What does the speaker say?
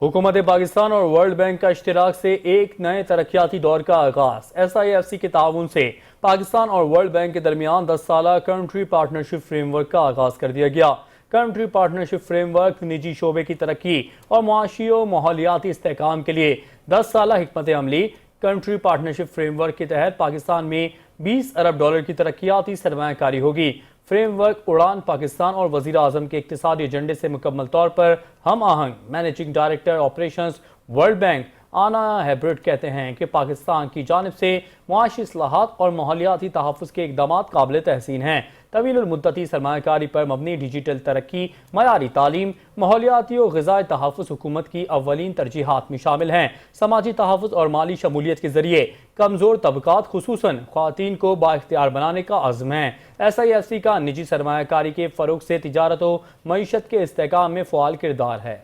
हुकूमत पाकिस्तान और world bank का इश्तिराक से एक नए तरक्याती दौर का आगाज। SIFC के ताउन से पाकिस्तान और वर्ल्ड बैंक के दरमियान 10 साला कंट्री पार्टनरशिप फ्रेमवर्क का आगाज कर दिया गया। कंट्री पार्टनरशिप फ्रेमवर्क निजी शोबे की तरक्की और मुआशी और माहौलियाती इस्तेहकाम के लिए 10 साला हिकमत अमली। कंट्री पार्टनरशिप फ्रेमवर्क के तहत पाकिस्तान में $20 अरब की तरक्याती सरमायाकारी होगी। फ्रेमवर्क उड़ान पाकिस्तान और वजीर आजम के इक्तिसादी एजेंडे से मुकम्मल तौर पर हम आहंग। Managing director operations world bank Anna Bjerde कहते हैं कि पाकिस्तान की जानिब से मुआशी इस्लाहात और माहौलियाती तहफ़्फ़ुज़ के इक़दामात काबिल तहसीन हैं। तवील मुद्दती सरमायाकारी पर मबनी डिजिटल तरक्की, मयारी तालीम, माहौलियाती और ग़िज़ाई तहफ़्फ़ुज़ हुकूमत की अव्वलीन तरजीहात में शामिल हैं। समाजी तहफ़्फ़ुज़ और माली शमूलियत के ज़रिए कमज़ोर तबक़ात खुसूसन ख़वातीन को बाइख्तियार बनाने का अज़्म है। SIFC का निजी सरमायाकारी के फ़रोग़ से तिजारत और मईशत के इस्तेहकाम में फ़आल किरदार है।